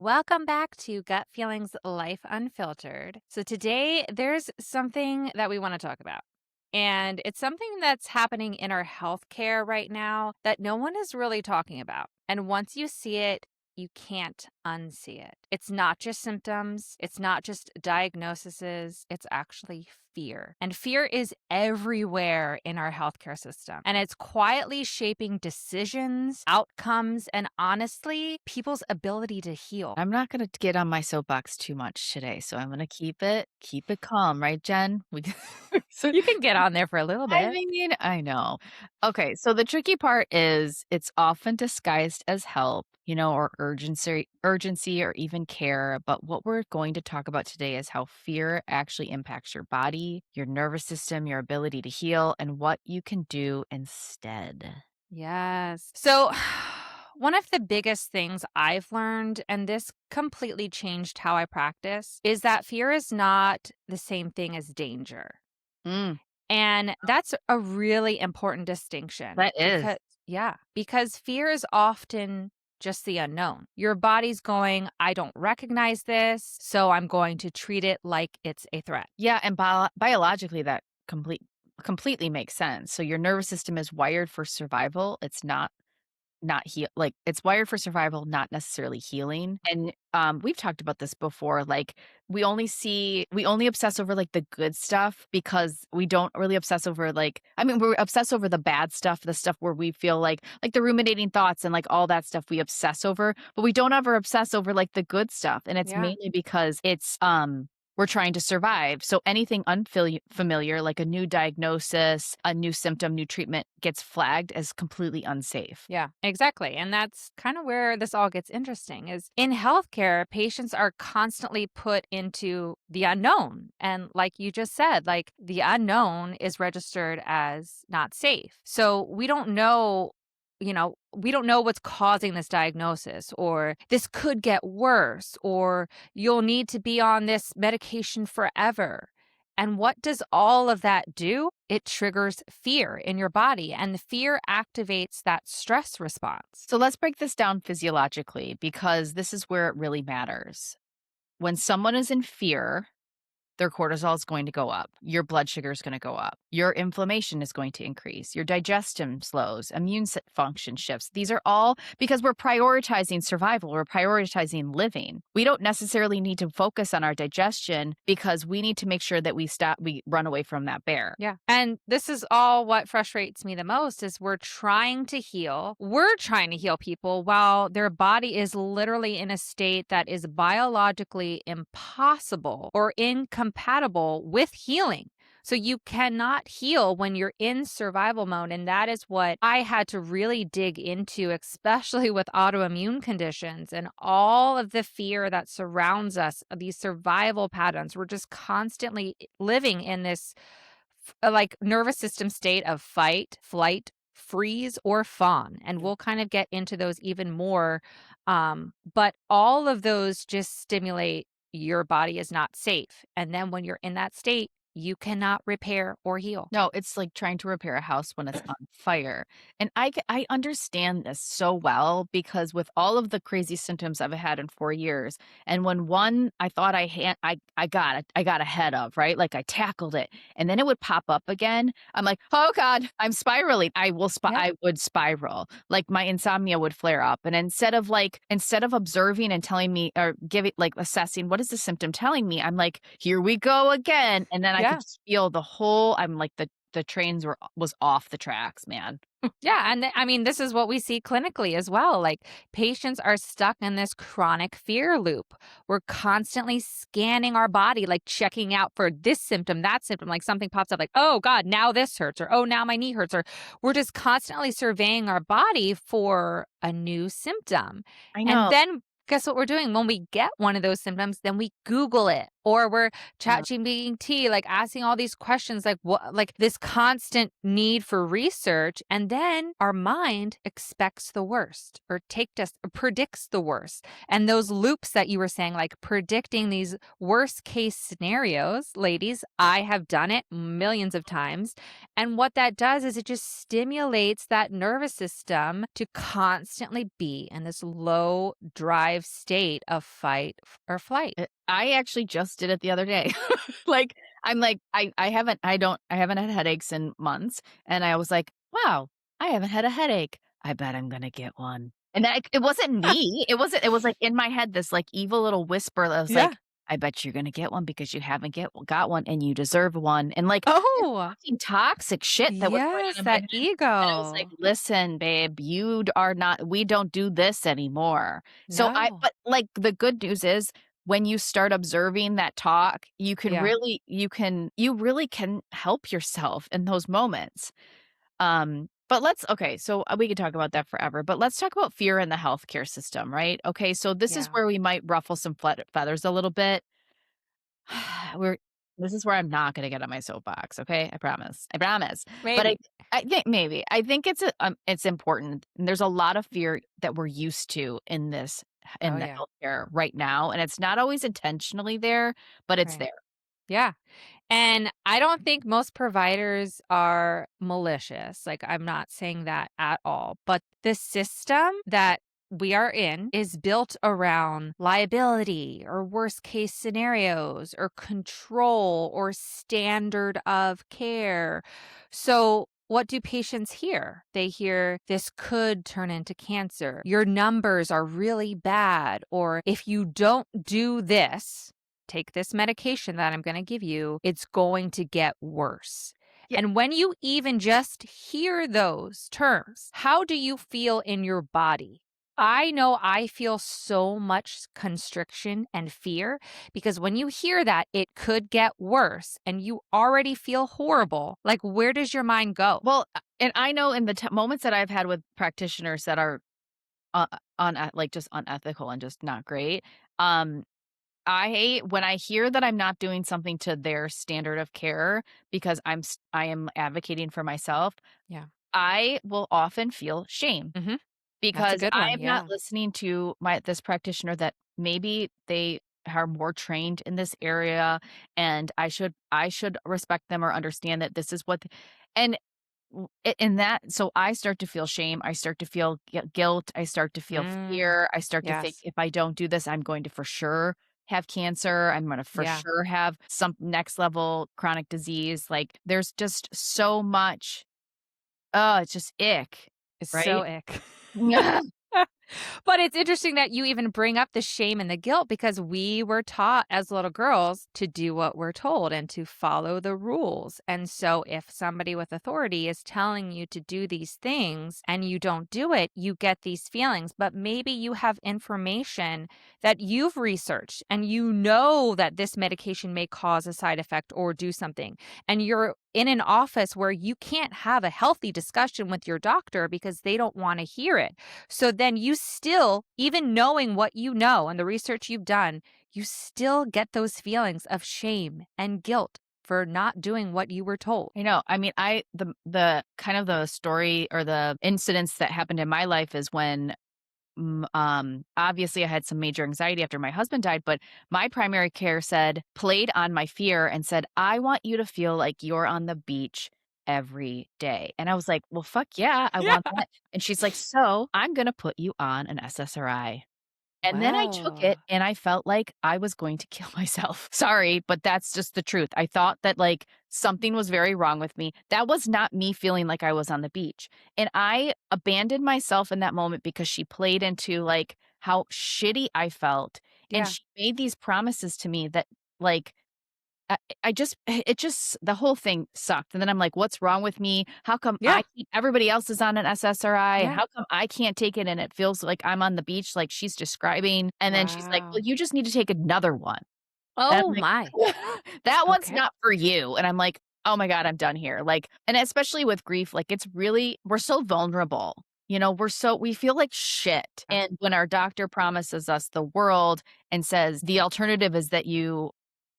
Welcome back to Gut Feelings Life Unfiltered. So, today there's something that we want to talk about. And it's something that's happening in our healthcare right now that no one is really talking about. And once you see it, you can't unsee it. It's not just symptoms, it's not just diagnoses, it's actually fear. And fear is everywhere in our healthcare system. And it's quietly shaping decisions, outcomes, and honestly, people's ability to heal. I'm not gonna get on my soapbox too much today, so I'm gonna keep it calm, right, Jen? We so You can get on there for a little I bit. mean, I know. Okay, so the tricky part is it's often disguised as help, or urgency or even care, but what we're going to talk about today is how fear actually impacts your body, your nervous system, your ability to heal, and what you can do instead. Yes. So, one of the biggest things I've learned, and this completely changed how I practice, is that fear is not the same thing as danger. Mm, And that's a really important distinction that is. because fear is often just the unknown. Your body's going, I don't recognize this, so I'm going to treat it like it's a threat. Yeah, and biologically, that completely makes sense. So your nervous system is wired for survival. It's not heal like, it's wired for survival, not necessarily healing, and, we've talked about this before, like, we only obsess over, like, the good stuff because we don't really obsess over, like I mean, we're obsessed over the bad stuff, the stuff where we feel like the ruminating thoughts and, like, all that stuff we obsess over, but we don't ever obsess over, like, the good stuff, and it's Yeah. mainly because we're trying to survive, so anything familiar, like a new diagnosis, a new symptom, new treatment, gets flagged as completely unsafe. Yeah, exactly. And that's kind of where this all gets interesting is in healthcare, patients are constantly put into the unknown. And like you just said, like the unknown is registered as not safe. So we don't know what's causing this diagnosis, or this could get worse, or you'll need to be on this medication forever. And what does all of that do? It triggers fear in your body, and the fear activates that stress response. So let's break this down physiologically because this is where it really matters. When someone is in fear, their cortisol is going to go up. Your blood sugar is going to go up. Your inflammation is going to increase. Your digestion slows. Function shifts. These are all because we're prioritizing survival. We're prioritizing living. We don't necessarily need to focus on our digestion because we need to make sure that we run away from that bear. Yeah. And this is all what frustrates me the most is we're trying to heal. We're trying to heal people while their body is literally in a state that is biologically impossible or incompatible with healing. So you cannot heal when you're in survival mode. And that is what I had to really dig into, especially with autoimmune conditions and all of the fear that surrounds us, these survival patterns. We're just constantly living in this like nervous system state of fight, flight, freeze, or fawn. And we'll kind of get into those even more. But all of those just stimulate your body is not safe. And then when you're in that state, you cannot repair or heal. No, it's like trying to repair a house when it's on fire. And I understand this so well because with all of the crazy symptoms I've had in 4 years, and when one I thought I got ahead of, right? Like I tackled it, and then it would pop up again. I'm like, "Oh god, I'm spiraling." Yeah. I would spiral. Like my insomnia would flare up. And instead of observing and telling me or giving like assessing what is the symptom telling me, I'm like, "Here we go again." And then I could Yeah. just feel the whole I'm like the trains was off the tracks, man. Yeah, and I mean, this is what we see clinically as well. Like patients are stuck in this chronic fear loop. We're constantly scanning our body, like checking out for this symptom, that symptom. Like something pops up, like, oh God, now this hurts, or oh, now my knee hurts, or we're just constantly surveying our body for a new symptom. I And know. then guess what we're doing? When we get one of those symptoms, then we Google it Or we're Uh, chat GPT, like asking all these questions, like what, like this constant need for research. And then our mind expects the worst or predicts the worst. And those loops that you were saying, like predicting these worst case scenarios, ladies, I have done it millions of times. And what that does is it just stimulates that nervous system to constantly be in this low drive state of fight or flight. I actually just did it the other day. Like, I'm like, I haven't had headaches in months, and I was like, "Wow, I haven't had a headache. I bet I'm gonna get one." And that it wasn't me. It was, like, in my head, this, like, evil little whisper that was Yeah. like, "I bet you're gonna get one because you haven't got one, and you deserve one." And, like, this Oh, fucking toxic shit that was going yes, on in my that head, and I was like, ego. "Listen, babe, are not we don't do this anymore." No. Like, the good news is when you start observing that talk, Yeah. you really can help yourself in those moments. But we could talk about that forever, but let's talk about fear in the healthcare system, right? Okay, so this is Yeah. where we might ruffle some feathers a little bit. We're This is where I'm not gonna get on my soapbox, okay? I promise. I promise. But Maybe. I think maybe. I think it's important, and there's a lot of fear that we're used to Oh, in the yeah. healthcare right now, and it's not always intentionally there, but it's Right. there. Yeah. And I don't think most providers are malicious. Like, I'm not saying that at all. But the system that we are in is built around liability or worst case scenarios or control or standard of care. So, what do patients hear? They hear this could turn into cancer. Your numbers are really bad. Or if you don't do this, take this medication that I'm going to give you, it's going to get worse. Yeah. And when you even just hear those terms, how do you feel in your body? I know I feel so much constriction and fear because when you hear that it could get worse and you already feel horrible, like where does your mind go? Well, and I know in the moments that I've had with practitioners that are, like, just unethical and just not great, um, when I hear that I'm not doing something to their standard of care because I am advocating for myself, Yeah. I will often feel shame Mhm. That's a because good one. I'm not Yeah. listening to my this practitioner that maybe they are more trained in this area, and I should respect them or understand that this is what and in that, so I start to feel shame, I start to feel guilt, I start to feel Mm. fear, I start to think Yes. if I don't do this, I'm going to for sure have cancer, I'm gonna for Yeah. sure have some next level chronic disease, like, there's just so much, oh, it's just ick, It's so right? ick. Yeah. But it's interesting that you even bring up the shame and the guilt because we were taught as little girls to do what we're told and to follow the rules. And so if somebody with authority is telling you to do these things and you don't do it, you get these feelings. But maybe you have information that you've researched and you know that this medication may cause a side effect or do something. And you're in an office where you can't have a healthy discussion with your doctor because they don't want to hear it. So then you still, even knowing what you know and the research you've done, you still get those feelings of shame and guilt for not doing what you were told. I know. I mean, the kind of the story or the incidents that happened in my life is when, obviously I had some major anxiety after my husband died, but my primary care played on my fear and said, "I want you to feel like you're on the beach every day." And I was like, "Well, fuck yeah, I Yeah. want that." And she's like, "So I'm going to put you on an SSRI." And then I took Wow. it and I felt like I was going to kill myself. Sorry, but that's just the truth. I thought that, like, something was very wrong with me. That was not me feeling like I was on the beach. And I abandoned myself in that moment because she played into, like, how shitty I felt. And Yeah. she made these promises to me that, like, I just it just the whole thing sucked, and then I'm like, "What's wrong with me? How come Yeah. everybody else is on an SSRI, and Yeah. how come I can't take it and it feels like I'm on the beach like she's describing?" And then she's like, "Well, Wow. you just need to take another one." And I'm Oh like, my. "That one's Okay. not for you." And I'm like, "Oh my god, I'm done here." Like, and especially with grief, like, it's really we're so vulnerable. We feel like shit. Yeah. And when our doctor promises us the world and says the alternative is that you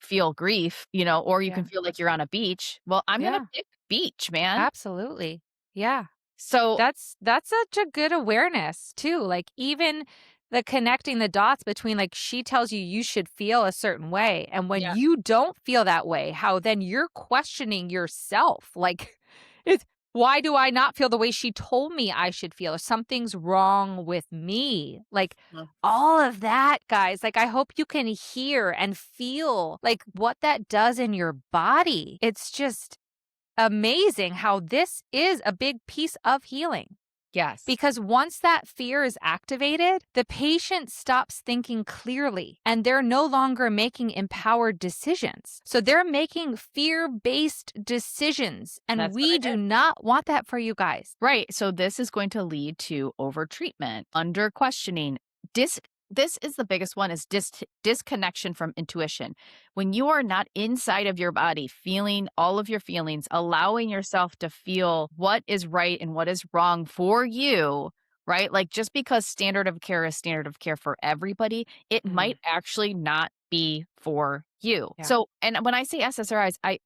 feel grief, or you can Yeah. feel like you're on a beach. Well, I'm gonna Yeah. pick beach, man. Absolutely. Yeah. So That's such a good awareness too. Like even the connecting the dots between like she tells you you should feel a certain way and when yeah, you don't feel that way, how then you're questioning yourself. Like it's why do I not feel the way she told me I should feel? Something's wrong with me. Like mm, all of that, guys. Like I hope you can hear and feel like what that does in your body. It's just amazing how this is a big piece of healing. yes. Because once that fear is activated, the patient stops thinking clearly and they're no longer making empowered decisions. So they're making fear based decisions. And That's what we it do is. not want that for you guys. Right. So this is going to lead to overtreatment, under questioning. Dis this is the biggest one is disconnection from intuition. When you are not inside of your body, feeling all of your feelings, allowing yourself to feel what is right and what is wrong for you, right? Like just because standard of care is standard of care for everybody, it Mm, might actually not be for you. yeah. So, and when I say SSRIs, I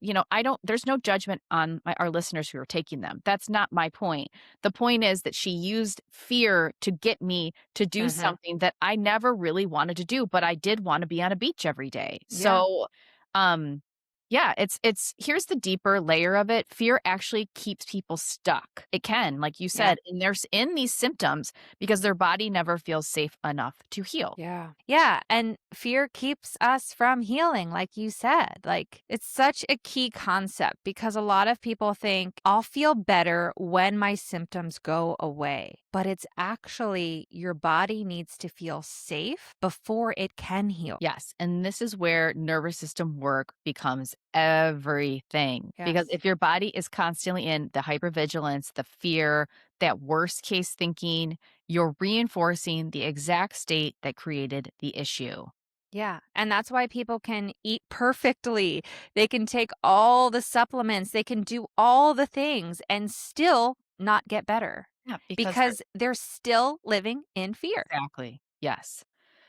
don't, there's no judgment on our listeners who are taking them. That's not my point. The point is that she used fear to get me to do Hmm. something that I never really wanted to do, but I did want to be on a beach every day. Yeah. So, um, yeah, it's here's the deeper layer of it. Fear actually keeps people stuck. It can, like you Yeah. said, and there's in these symptoms because their body never feels safe enough to heal. Yeah. Yeah. And fear keeps us from healing, like you said. Like, it's such a key concept because a lot of people think I'll feel better when my symptoms go away. But it's actually your body needs to feel safe before it can heal. Yes, and this is where nervous system work becomes everything. Because Yes. if your body is constantly in the hypervigilance, the fear, that worst case thinking, you're reinforcing the exact state that created the issue. Yeah. And that's why people can eat perfectly. They can take all the supplements, they can do all the things and still not get better Yeah, because they're because they're still living in fear. exactly. Yes.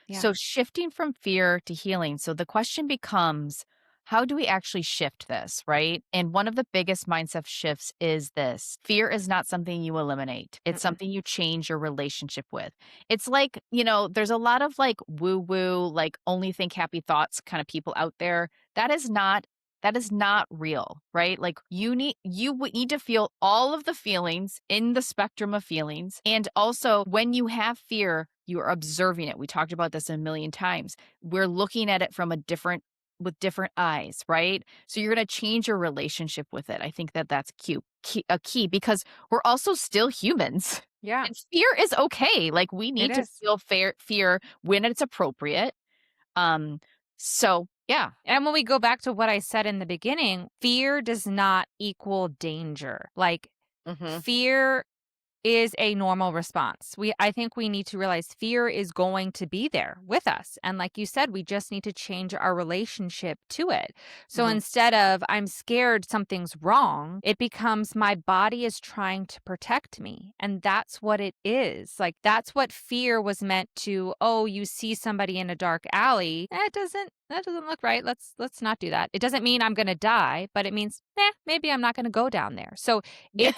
Yeah. So shifting from fear to healing. So the question becomes, how do we actually shift this, right? And one of the biggest mindset shifts is this: fear is not something you eliminate, it's Mm-mm. something you change your relationship with. It's like, there's a lot of like woo woo, like only think happy thoughts kind of people out there. That is not real, right? Like you would need to feel all of the feelings in the spectrum of feelings. And also when you have fear, you are observing it. We talked about this a million times. We're looking at it from with different eyes, right? So you're going to change your relationship with it. I think that that's a key because we're also still humans. Yeah, And fear is okay. Like we it need to is. feel fear when it's appropriate. Um so yeah. And when we go back to what I said in the beginning, fear does not equal danger. Like, Mhm. fear is a normal response. I think we need to realize fear is going to be there with us. And like you said, we just need to change our relationship to it. So Mhm. instead of I'm scared something's wrong, it becomes my body is trying to protect me. And that's what it is. Like that's what fear was meant to, oh, you see somebody in a dark alley. That doesn't look right. Let's not do that. It doesn't mean I'm going to die, but it means, maybe I'm not going to go down there. So Yeah.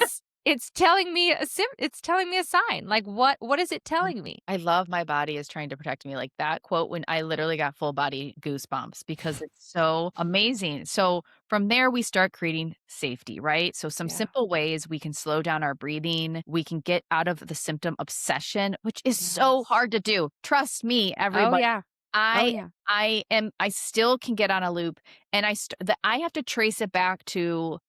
it's telling me it's telling me a sign. Like, what is it Mm. telling me? I love my body is trying to protect me. Like that quote when I literally got full body goosebumps because it's so amazing. So from there, we start creating safety, right? So some Yeah. simple ways we can slow down our breathing. We can get out of the symptom obsession, which is so Yes. hard to do. Trust me, Oh, everybody. yeah. Oh, I yeah. I still can get on a loop and I have to trace it back to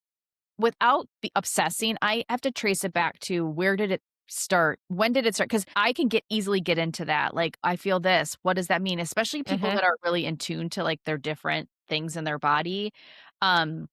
without obsessing, I have to trace it back to where did it start? When did it start? Because I can easily get into that. Like, I feel this. What does that mean? Especially people Mhm. that are really in tune to like their different things in their body.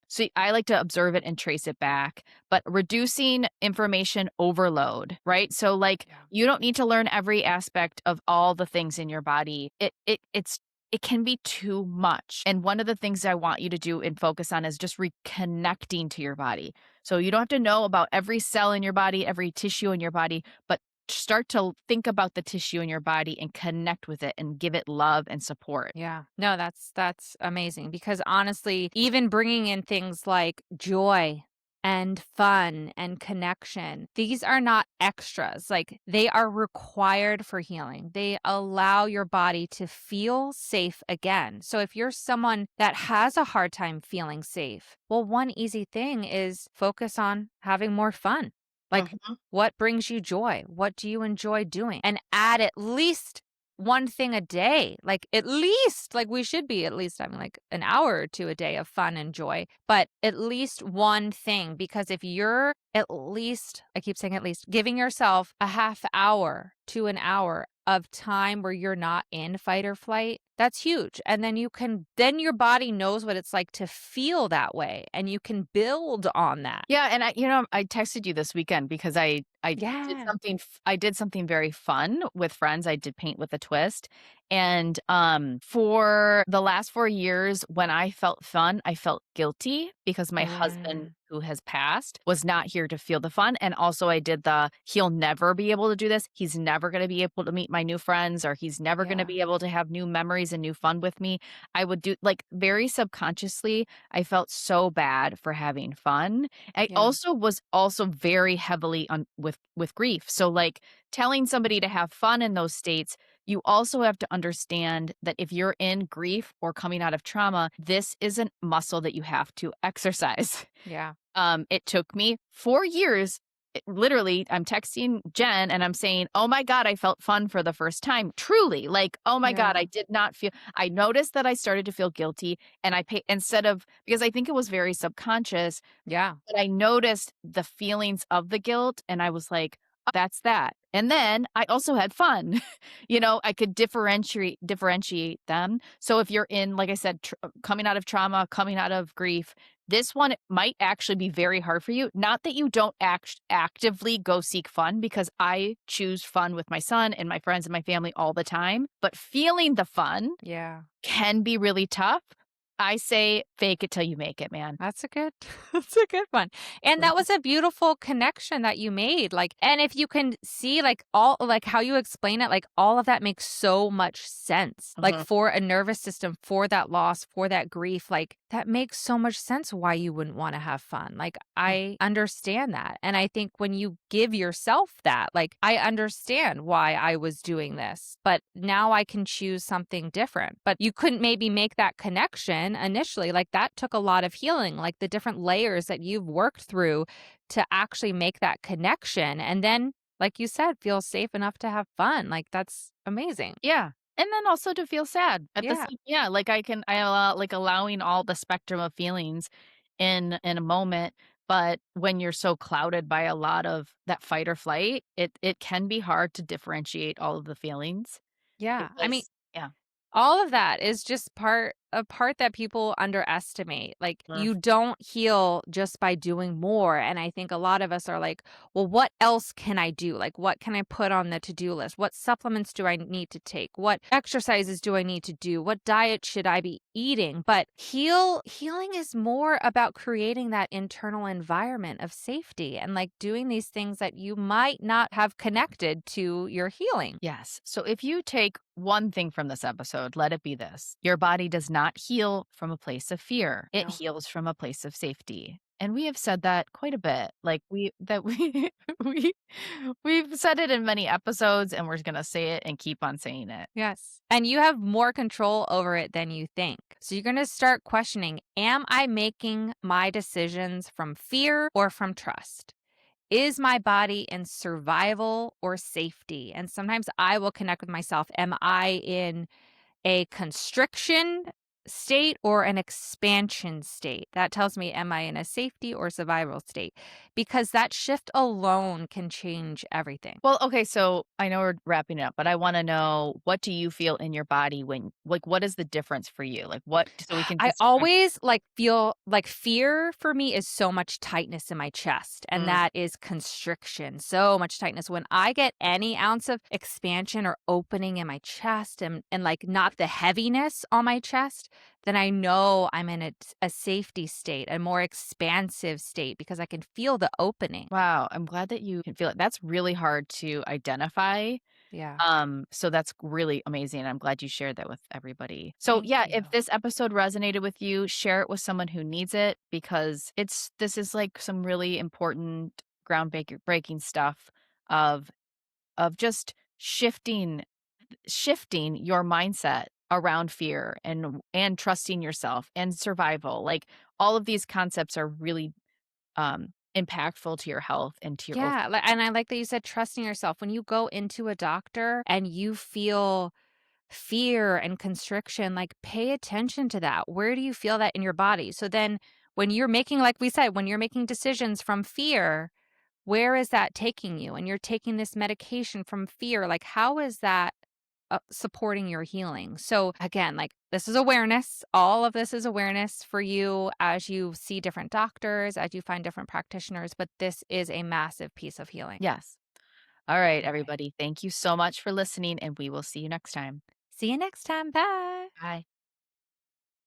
So I like to observe it and trace it back, but reducing information overload, right? So like Yeah. you don't need to learn every aspect of all the things in your body. It can be too much. And one of the things I want you to do and focus on is just reconnecting to your body. So you don't have to know about every cell in your body, every tissue in your body, but start to think about the tissue in your body and connect with it and give it love and support. Yeah. No, that's amazing because honestly, even bringing in things like joy and fun and connection, these are not extras. Like they are required for healing. They allow your body to feel safe again. So if you're someone that has a hard time feeling safe, well, one easy thing is focus on having more fun. Like Mhm. what brings you joy? What do you enjoy doing? And add at least one thing a day, like at least, like we should be at least having like an hour or two a day of fun and joy, but at least one thing. Because if you're at least, I keep saying at least, giving yourself a half hour to an hour of time where you're not in fight or flight, that's huge. And then then your body knows what it's like to feel that way and you can build on that. Yeah, and I texted you this weekend because I did Yeah. I did something very fun with friends. I did paint with a twist. And for the last 4 years when I felt fun, I felt guilty because my husband Mm, who has passed was not here to feel the fun. And also I did the he'll never be able to do this. He's never going to be able to meet my new friends, or he's never going to yeah. be able to have new memories and new fun with me. I would do like very subconsciously, I felt so bad for having fun. I Yeah. also was also very heavily on with grief. So like telling somebody to have fun in those states, you also have to understand that if you're in grief or coming out of trauma, this isn't muscle that you have to exercise. Yeah. It took me 4 years. Literally, I'm texting Jen and I'm saying, "Oh my god, I felt fun for the first time." Truly, like, "Oh my god, Yeah. I did not feel." I noticed that I started to feel guilty, and I pay instead of because I think it was very subconscious, Yeah. but I noticed the feelings of the guilt, and I was like, "Oh, that's that." And then I also had fun. I could differentiate them. So if you're in, like I said, coming out of trauma, coming out of grief, this one might actually be very hard for you. Not that you don't actively go seek fun, because I choose fun with my son and my friends and my family all the time, but feeling the fun Yeah. can be really tough. I say fake it till you make it, man. That's a good that's a good one. And that Mhm. was a beautiful connection that you made, like and if you can see, like, all like, how you explain it, like, all of that makes so much sense. Like, Mhm. for a nervous system, for that loss, for that grief, like, that makes so much sense why you wouldn't wanna have fun. Like, Mm. I understand that, and I think when you give yourself that, like, I understand why I was doing this, but now I can choose something different. But you couldn't maybe make that connection initially, like, that took a lot of healing, like, the different layers that you've worked through to actually make that connection, and then, like you said, feel safe enough to have fun, like, that's amazing. Yeah. And then also to feel sad at the Yeah. same, yeah, like I allow, like, allowing all the spectrum of feelings in a moment, but when you're so clouded by a lot of that fight or flight, it can be hard to differentiate all of the feelings Yeah, I mean, because yeah. all of that is just a part that people underestimate. Like, Mm. you don't heal just by doing more, and I think a lot of us are like, "Well, what else can I do? Like, what can I put on the to-do list? What supplements do I need to take? What exercises do I need to do? What diet should I be eating?" But healing is more about creating that internal environment of safety and, like, doing these things that you might not have connected to your healing. Yes. So if you take one thing from this episode, let it be this: your body does not heal from a place of fear, it No. heals from a place of safety. And we have said that quite a bit. Like we we we've said it in many episodes, and we're gonna say it and keep on saying it. Yes. And you have more control over it than you think. So you're going to start questioning, am I making my decisions from fear or from trust? Is my body in survival or safety? And sometimes I will connect with myself. Am I in a constriction state or an expansion state? That tells me, am I in a safety or survival state? Because that shift alone can change everything. Well, okay, so I know we're wrapping it up, but I wanna know, what do you feel in your body when, like, what is the difference for you? Like, what, so we can I describe. always, like, feel like fear for me is so much tightness in my chest, and Mm, that is constriction, so much tightness. When I get any ounce of expansion or opening in my chest and like, not the heaviness on my chest, then I know I'm in a safety state, a more expansive state because I can feel the opening. Wow, I'm glad that you can feel it. That's really hard to identify. Yeah. So that's really amazing. I'm glad you shared that with everybody. So Thank yeah, you. if this episode resonated with you, share it with someone who needs it because this is like some really important breaking stuff of just shifting your mindset around fear and trusting yourself and survival. Like all of these concepts are really impactful to your health and to your Yeah, overall. and I like that you said trusting yourself. When you go into a doctor and you feel fear and constriction, like pay attention to that. Where do you feel that in your body? So then when you're making, like we said, when you're making decisions from fear, where is that taking you? And you're taking this medication from fear. Like, how is that supporting your healing? So, again, like, this is awareness. All of this is awareness for you as you see different doctors, as you find different practitioners. But this is a massive piece of healing. Yes. All right, All right. everybody. Thank you so much for listening, and we will see you next time. See you next time. Bye. Bye.